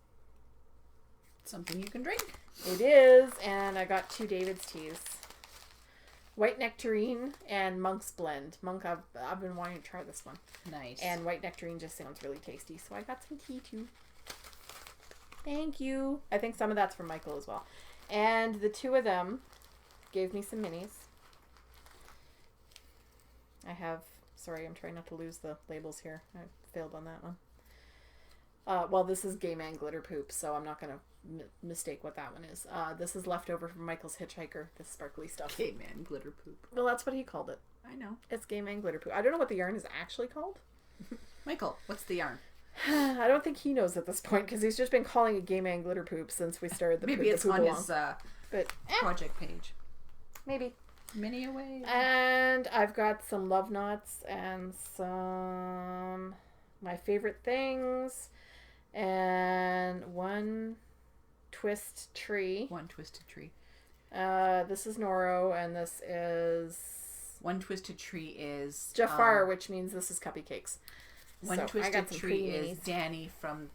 Something you can drink. It is, and I got 2 David's teas. White Nectarine and Monk's Blend. Monk, I've been wanting to try this one. Nice. And White Nectarine just sounds really tasty, so I got some tea too. Thank you. I think some of that's from Michael as well. And the 2 of them gave me some minis. I have, sorry, I'm trying not to lose the labels here. I failed on that one. Well, this is Gay Man Glitter Poop, so I'm not going to mistake what that one is. This is leftover from Michael's Hitchhiker, this sparkly stuff. Gay Man Glitter Poop. Well, that's what he called it. I know. It's Gay Man Glitter Poop. I don't know what the yarn is actually called. Michael, what's the yarn? I don't think he knows at this point, because he's just been calling it Gay Man Glitter Poop since we started the Maybe it's poop on along. his But project page. maybe. Mini away. And I've got some love knots and some my favorite things and 1, Twist Tree. One Twisted Tree. This is Noro, and this is... One Twisted Tree is... Jafar, which means this is Cuppy Cakes. One Twisted Tree is Danny from...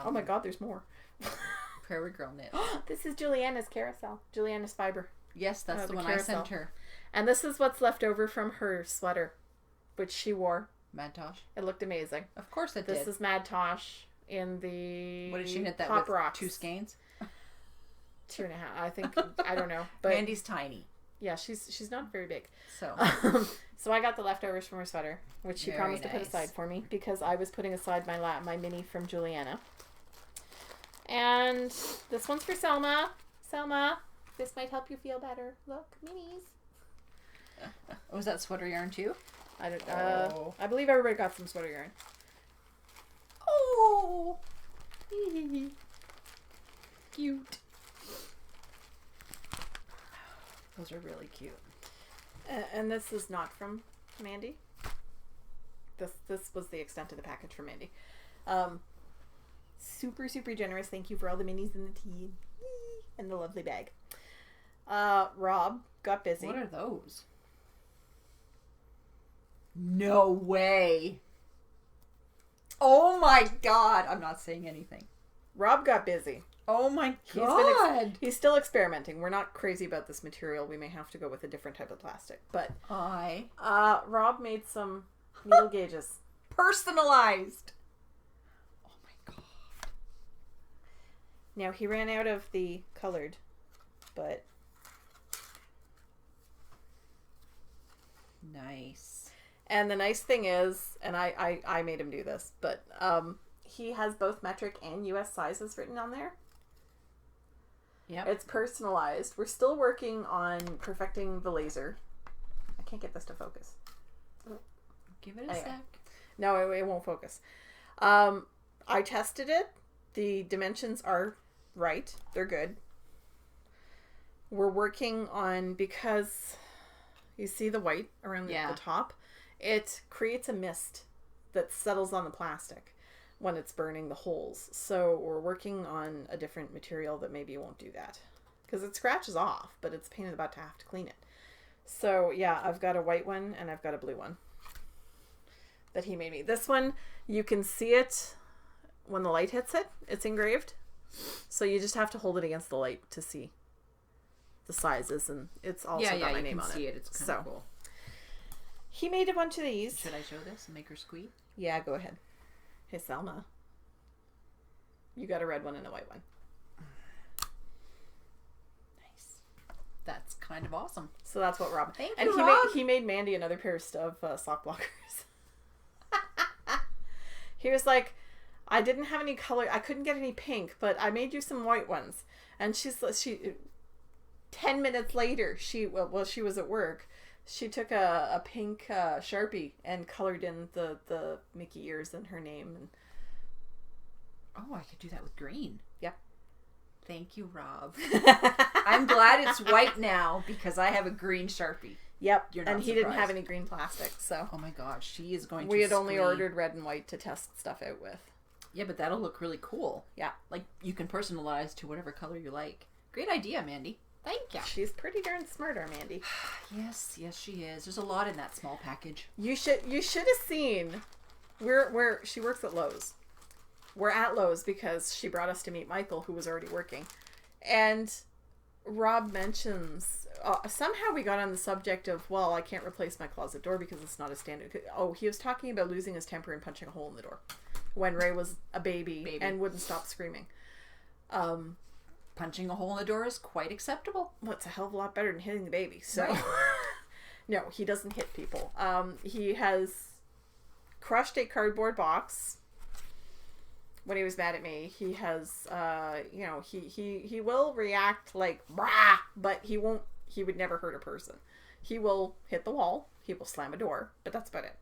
oh my god, there's more. Prairie Girl Knit. This is Juliana's Carousel. Juliana's Fiber. Yes, that's the one Carousel. I sent her. And this is what's left over from her sweater, which she wore. Mad Tosh. It looked amazing. Of course it did. This is Mad Tosh in the What did she knit that Pop with? Rocks. 2 skeins? 2.5. I think. I don't know. But Mandy's tiny. Yeah, she's not very big. So so I got the leftovers from her sweater, which she promised to put aside for me because I was putting aside my mini from Juliana. And this one's for Selma. Selma, this might help you feel better. Look, minis. Was that sweater yarn too? I don't. I believe everybody got some sweater yarn. Oh, cute. Those are really cute. And this is not from Mandy. This was the extent of the package from Mandy. Super, super generous. Thank you for all the minis and the tea and the lovely bag. Rob got busy. What are those? No way. Oh my god. I'm not saying anything. Rob got busy. Oh my god. He's still experimenting. We're not crazy about this material. We may have to go with a different type of plastic. But Rob made some needle gauges. Personalized. Oh my god. Now he ran out of the colored, but nice. And the nice thing is, and I made him do this, but he has both metric and US sizes written on there. Yep. It's personalized. We're still working on perfecting the laser. I can't get this to focus. Give it a sec. No, it won't focus. I tested it. The dimensions are right. They're good. We're working on, because you see the white around the top, it creates a mist that settles on the plastic when it's burning the holes. So we're working on a different material that maybe won't do that. Because it scratches off, but it's a pain in the butt to have to clean it. So yeah, I've got a white one and I've got a blue one that he made me. This one, you can see it when the light hits it. It's engraved. So you just have to hold it against the light to see the sizes, and it's also got my name on it. See it. It's kind of cool. He made a bunch of these. Should I show this and make her squeak? Yeah, go ahead. Hey, Selma. You got a red one and a white one. Nice. That's kind of awesome. So that's what Rob... Thank you, Rob. He made Mandy another pair of sock blockers. He was like, I didn't have any color. I couldn't get any pink, but I made you some white ones. And she 10 minutes later, she was at work. She took a pink Sharpie and colored in the Mickey ears and her name. And oh, I could do that with green. Yep. Thank you, Rob. I'm glad it's white now because I have a green Sharpie. Yep. You're not and he didn't have any green plastic, so. Oh my gosh, she is going to We had only ordered red and white to test stuff out with. Yeah, but that'll look really cool. Yeah. Like, you can personalize to whatever color you like. Great idea, Mandy. Thank you. She's pretty darn smart, our Mandy. Yes, she is. There's a lot in that small package. You should have seen. She works at Lowe's. We're at Lowe's because she brought us to meet Michael, who was already working, and Rob mentions somehow we got on the subject of, well, I can't replace my closet door because it's not a standard. Oh, he was talking about losing his temper and punching a hole in the door when Ray was a baby. And wouldn't stop screaming. Punching a hole in the door is quite acceptable. Well, it's a hell of a lot better than hitting the baby. So, right. No, he doesn't hit people. He has crushed a cardboard box when he was mad at me. He has, he will react like, brah, but he would never hurt a person. He will hit the wall. He will slam a door, but that's about it.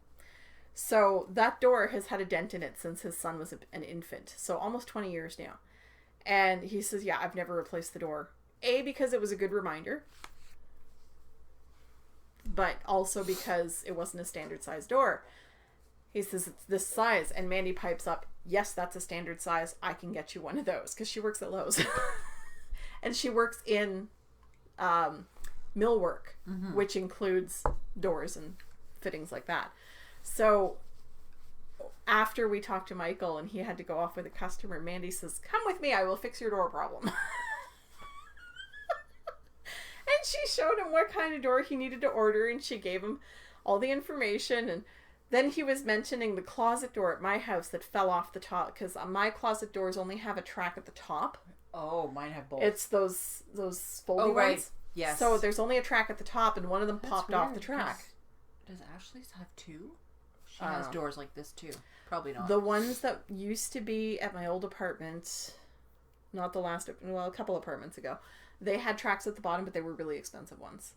So that door has had a dent in it since his son was an infant. So almost 20 years now. And he says, yeah, I've never replaced the door. A, because it was a good reminder. But also because it wasn't a standard size door. He says, it's this size. And Mandy pipes up, yes, that's a standard size. I can get you one of those, because she works at Lowe's. And she works in millwork, which includes doors and fittings like that. So after we talked to Michael and he had to go off with a customer, Mandy says, come with me, I will fix your door problem. And she showed him what kind of door he needed to order, and she gave him all the information. And then he was mentioning the closet door at my house that fell off the top, because my closet doors only have a track at the top. Oh, mine have both. It's those foldy right. ones. Yes. So there's only a track at the top, and one of them popped off the track. Does Ashley's have two? She has doors like this too. Probably not. The ones that used to be at my old apartment, not the last, well, a couple apartments ago, they had tracks at the bottom, but they were really expensive ones.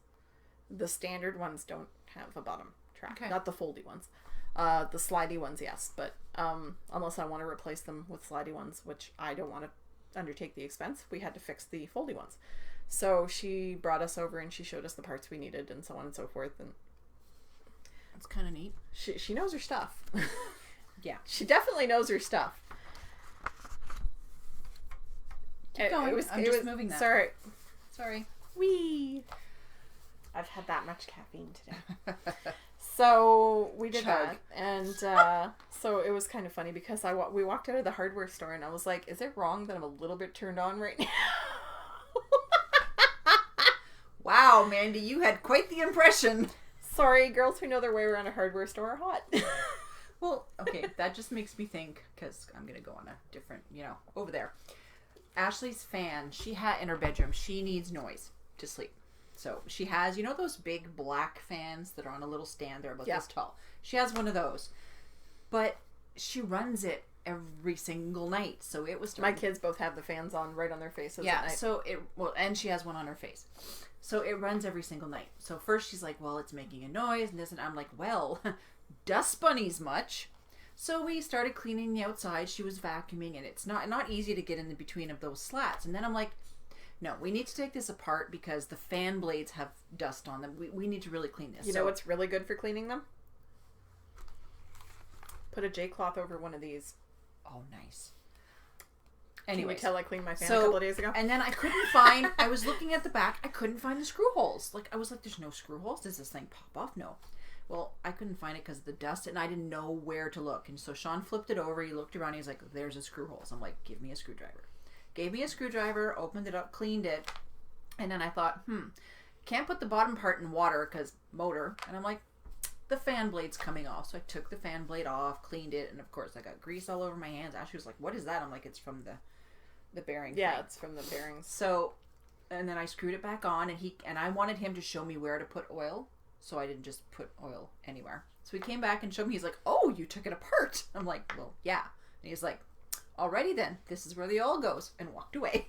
The standard ones don't have a bottom track. Okay. Not the foldy ones. The slidey ones, yes. But unless I want to replace them with slidey ones, which I don't want to undertake the expense, we had to fix the foldy ones. So she brought us over and she showed us the parts we needed and so on and so forth. And that's kind of neat. She knows her stuff. Yeah. She definitely knows her stuff. Keep going. I'm just moving that. Sorry. Wee. I've had that much caffeine today. So we did that, and so it was kind of funny because we walked out of the hardware store and I was like, is it wrong that I'm a little bit turned on right now? Wow, Mandy, you had quite the impression. Sorry, girls who know their way around a hardware store are hot. Well, okay, that just makes me think, because I'm going to go on a different, over there. Ashley's fan, she had in her bedroom, she needs noise to sleep. So she has, those big black fans that are on a little stand, they're about this tall. She has one of those. But she runs it every single night. So it was... My kids both have the fans on right on their faces at night. So and she has one on her face. So it runs every single night. So first she's like, well, it's making a noise and this, and I'm like, well, dust bunnies much. So we started cleaning the outside. She was vacuuming, and it's not easy to get in the between of those slats. And then I'm like, no, we need to take this apart because the fan blades have dust on them. We need to really clean this. You know what's really good for cleaning them? Put a J-cloth over one of these. Oh, nice. Anyways, can you tell I cleaned my fan a couple of days ago? And then I couldn't find, I was looking at the back, I couldn't find the screw holes. I was like, there's no screw holes. Does this thing pop off? No. Well, I couldn't find it because of the dust, and I didn't know where to look. And so Sean flipped it over. He looked around. He's like, there's a screw hole. So I'm like, give me a screwdriver. Gave me a screwdriver, opened it up, cleaned it. And then I thought, can't put the bottom part in water because motor. And I'm like, the fan blade's coming off. So I took the fan blade off, cleaned it. And of course, I got grease all over my hands. Ashley was like, what is that? I'm like, it's from the bearing. Yeah, thing. it's from the bearings. So, and then I screwed it back on, and I wanted him to show me where to put oil. So I didn't just put oil anywhere. So he came back and showed me. He's like, oh, you took it apart. I'm like, well, yeah. And he's like, alrighty then. This is where the oil goes. And walked away.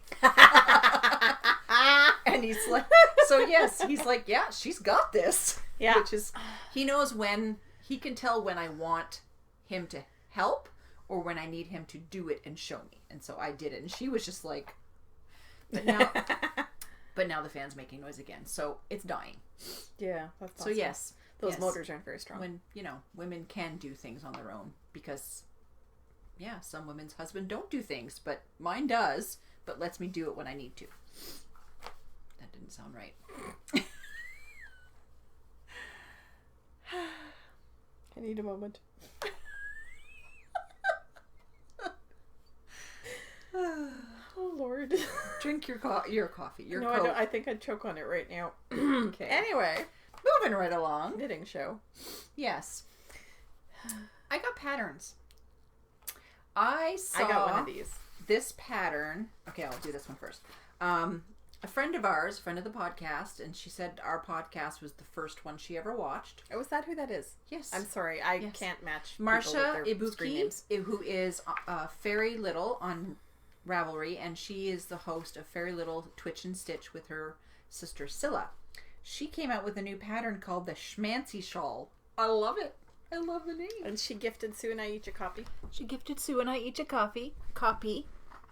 And he's like, so yes, he's like, yeah, she's got this. Yeah. Which is, he knows when, he can tell when I want him to help or when I need him to do it and show me. And so I did it. And she was just like, but now the fan's making noise again. So it's dying. Yeah. That's awesome. So yes. Those motors aren't very strong. When, women can do things on their own because, yeah, some women's husband don't do things, but mine does, but lets me do it when I need to. That didn't sound right. I need a moment. Oh, Lord. Drink your coffee. No, Coke. I think I'd choke on it right now. Okay. Anyway. Moving right along. Knitting show. Yes. I got patterns. I got one of these. This pattern. Okay, I'll do this one first. A friend of ours, friend of the podcast, and she said our podcast was the first one she ever watched. Oh, is that who that is? Yes. I'm sorry, I can't match Marsha Ibuki, who is Fairy Little on Ravelry, and she is the host of Fairy Little Twitch and Stitch with her sister Scylla. She came out with a new pattern called the Schmancy Shawl. I love it. I love the name. And she gifted Sue and I each a copy. She gifted Sue and I each a copy.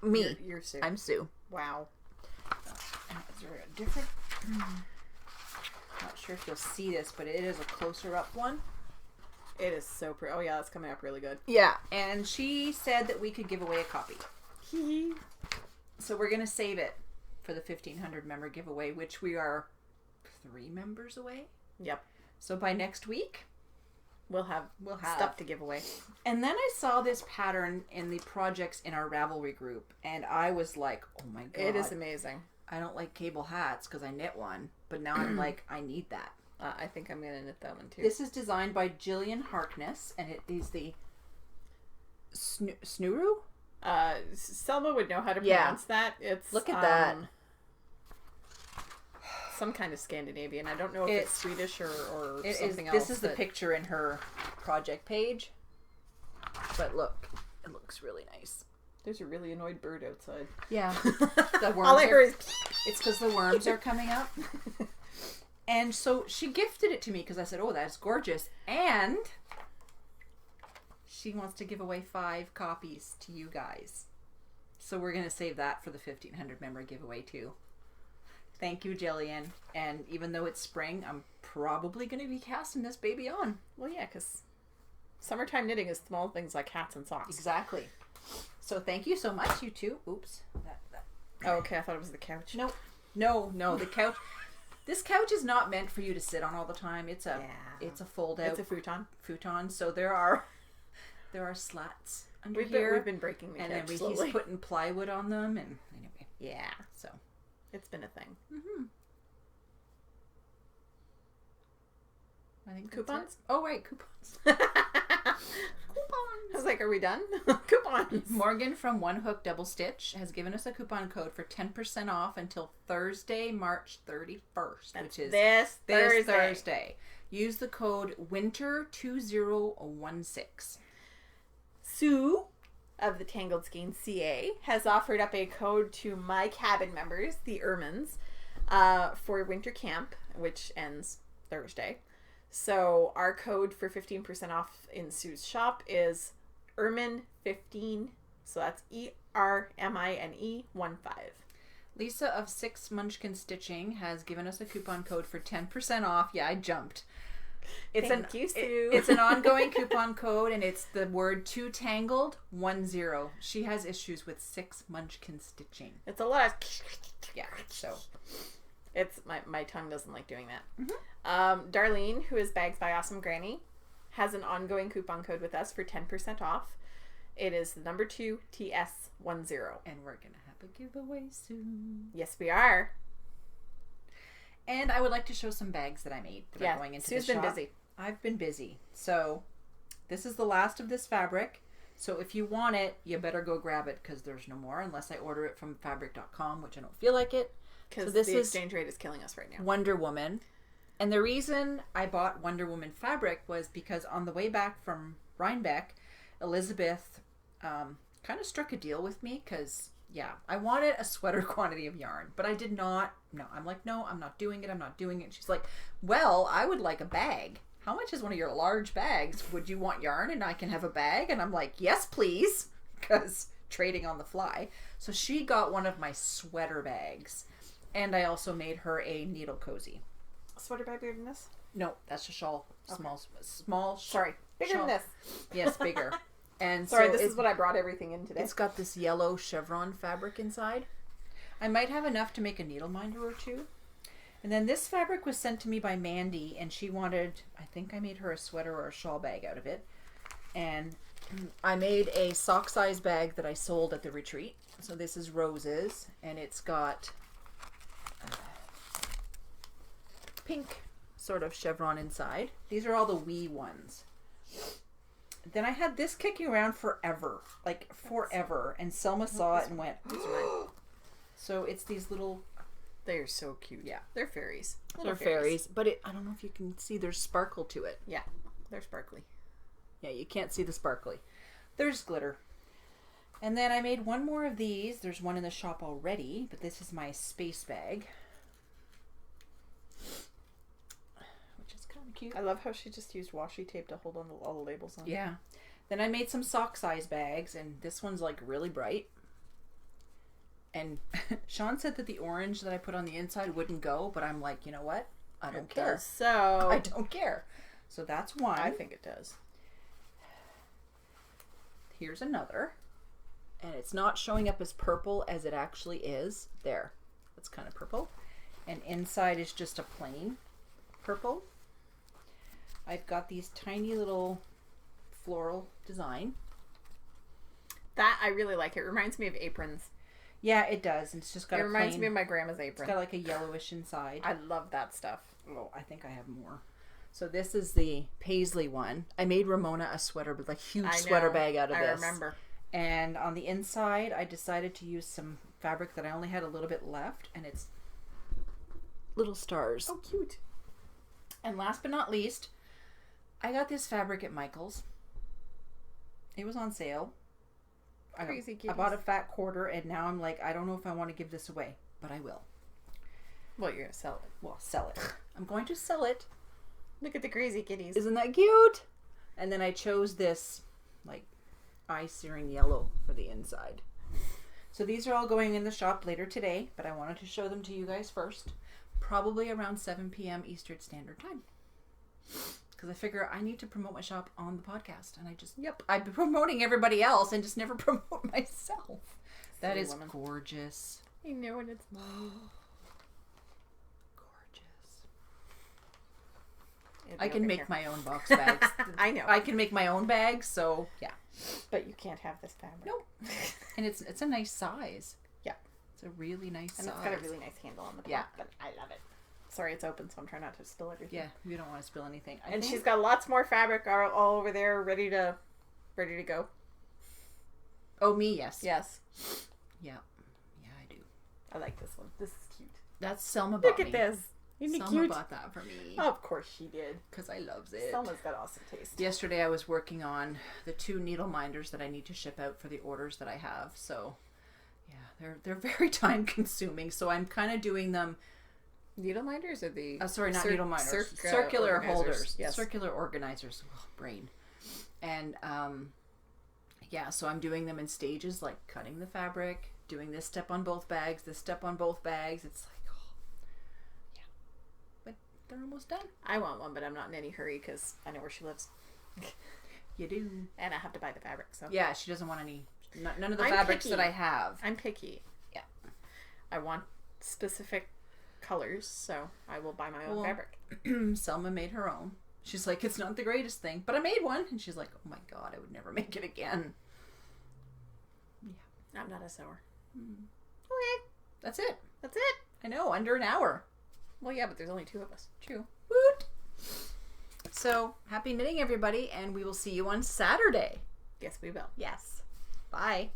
Me. You're Sue. I'm Sue. Wow. Is there a different... Not sure if you'll see this, but it is a closer up one. It is so pretty. Oh yeah, that's coming up really good. Yeah, and she said that we could give away a copy. So we're going to save it for the 1,500 member giveaway, which we are 3 members away. Yep. So by next week, we'll have stuff to give away. And then I saw this pattern in the projects in our Ravelry group, and I was like, oh my god. It is amazing. I don't like cable hats because I knit one, but now I'm like, I need that. I think I'm going to knit that one too. This is designed by Jillian Harkness, and it is the Snuru? Selma would know how to pronounce that. It's look at that. Some kind of Scandinavian. I don't know if it's Swedish or something else. This is the picture in her project page. But look, it looks really nice. There's a really annoyed bird outside. Yeah. The worms All I heard is... It's because the worms are coming up. And so she gifted it to me because I said, oh, that's gorgeous. And she wants to give away 5 copies to you guys. So we're going to save that for the 1,500 member giveaway too. Thank you, Jillian. And even though it's spring, I'm probably going to be casting this baby on. Well, yeah, because summertime knitting is small things like hats and socks. Exactly. So thank you so much, you two. Oops. Oh, okay. I thought it was the couch. Nope. No, the couch. This couch is not meant for you to sit on all the time. It's a fold out. It's a futon. Futon. So there are slats under here. We've been breaking the couch and then slowly. He's putting plywood on them, and anyway. Yeah. So it's been a thing. Mm-hmm. I think coupons. Oh wait, coupons. I was like, are we done? Coupons. Morgan from One Hook Double Stitch has given us a coupon code for 10% off until Thursday, March 31st, which is this Thursday. Use the code WINTER2016. Sue of the Tangled Skeins CA has offered up a code to my cabin members, the Ermines, for winter camp, which ends Thursday. So our code for 15% off in Sue's shop is Ermine15. So that's ERMINE 15. Lisa of 6 Munchkin Stitching has given us a coupon code for 10% off. Yeah, I jumped. Thank you, Sue. It's an ongoing coupon code, and it's the word 2tangled10. She has issues with 6 Munchkin Stitching. It's a lot of... Yeah, so... It's my tongue doesn't like doing that. Mm-hmm. Darlene, who is Bags by Awesome Granny, has an ongoing coupon code with us for 10% off. It is the number 2 TS10. And we're going to have a giveaway soon. Yes, we are. And I would like to show some bags that I made that are going into Sue's the shop. been busy. I've been busy. So this is the last of this fabric. So if you want it, you better go grab it because there's no more unless I order it from fabric.com, which I don't feel like it. Because the exchange rate is killing us right now. Wonder Woman. And the reason I bought Wonder Woman fabric was because on the way back from Rhinebeck, Elizabeth kind of struck a deal with me because, yeah, I wanted a sweater quantity of yarn, but I did not. No, I'm like, no, I'm not doing it. I'm not doing it. She's like, well, I would like a bag. How much is one of your large bags? Would you want yarn and I can have a bag? And I'm like, yes, please, because trading on the fly. So she got one of my sweater bags. And I also made her a needle cozy. A sweater bag bigger than this? No, that's a shawl. Okay. Small. Sorry, bigger shawl. than this. Yes, bigger. And sorry, so this is what I brought everything in today. It's got this yellow chevron fabric inside. I might have enough to make a needle minder or two. And then this fabric was sent to me by Mandy, and she wanted, I think I made her a sweater or a shawl bag out of it. And I made a sock size bag that I sold at the retreat. So this is Rose's, and it's got pink sort of chevron inside. These are all the wee ones. Then I had this kicking around forever, like forever, and Selma saw it and went, so it's these little... They're so cute. Yeah. They're fairies. They're fairies, but I don't know if you can see, there's sparkle to it. Yeah, they're sparkly. Yeah, you can't see the sparkly. There's glitter. And then I made one more of these. There's one in the shop already, but this is my space bag. Which is kind of cute. I love how she just used washi tape to hold on all the labels on. Yeah. Then I made some sock size bags, and this one's like really bright. And Sean said that the orange that I put on the inside wouldn't go, but I'm like, you know what? I don't care. So I don't care. So that's one. I think it does. here's another. And it's not showing up as purple as it actually is. There. It's kind of purple. And inside is just a plain purple. I've got these tiny little floral design. That I really like. It reminds me of aprons. Yeah, it does. It's just got It reminds me of my grandma's apron. It's got like a yellowish inside. I love that stuff. Oh, I think I have more. So this is the paisley one. I made Ramona a sweater with like huge sweater bag out of this. I remember. And on the inside, I decided to use some fabric that I only had a little bit left, and it's little stars. Oh, cute. And last but not least, I got this fabric at Michael's. It was on sale. Crazy I bought a fat quarter, and now I'm like, I don't know if I want to give this away, but I will. Well, you're going to sell it. Well, sell it. I'm going to sell it. Look at the crazy kitties. Isn't that cute? And then I chose this, like, eye-searing yellow for the inside. So these are all going in the shop later today, but I wanted to show them to you guys first. Probably around 7 p.m. Eastern Standard Time. Because I figure I need to promote my shop on the podcast. And I just, I've been promoting everybody else and just never promote myself. That is gorgeous. I know, and it's mine. Gorgeous. I can make my own box bags. I know. I can make my own bags, so yeah. But you can't have this fabric. Nope. And it's a nice size. Yeah. It's a really nice size. And it's got a really nice handle on the top, but I love it. Sorry, it's open, so I'm trying not to spill everything. Yeah, we don't want to spill anything. And she's got lots more fabric all over there, ready to go. Oh, me, yes. Yes. Yeah. Yeah, I do. I like this one. This is cute. That's Selma bought me. Look at this. Isn't it Selma cute? bought that for me. Oh, of course she did. Because I loves it. Selma's got awesome taste. Yesterday I was working on the 2 needle minders that I need to ship out for the orders that I have. So, yeah, they're very time consuming. So I'm kind of doing them. Needle minders or the... sorry, not needle minders. Circular holders. Yes. Circular organizers. Oh, brain. And, yeah, so I'm doing them in stages, like cutting the fabric, doing this step on both bags, this step on both bags. It's like, oh, yeah. But they're almost done. I want one, but I'm not in any hurry because I know where she lives. You do. And I have to buy the fabric, so... Yeah, she doesn't want any... None of the fabrics that I have. I'm picky. Yeah. I want specific colors, so I will buy my own fabric. Selma made her own. She's like, it's not the greatest thing, but I made one. And she's like, oh my God, I would never make it again. Yeah. I'm not a sewer. Okay. That's it. That's it. I know, under an hour. Well, yeah, but there's only 2 of us. True. Woot! So, happy knitting, everybody, and we will see you on Saturday. Yes, we will. Yes. Bye.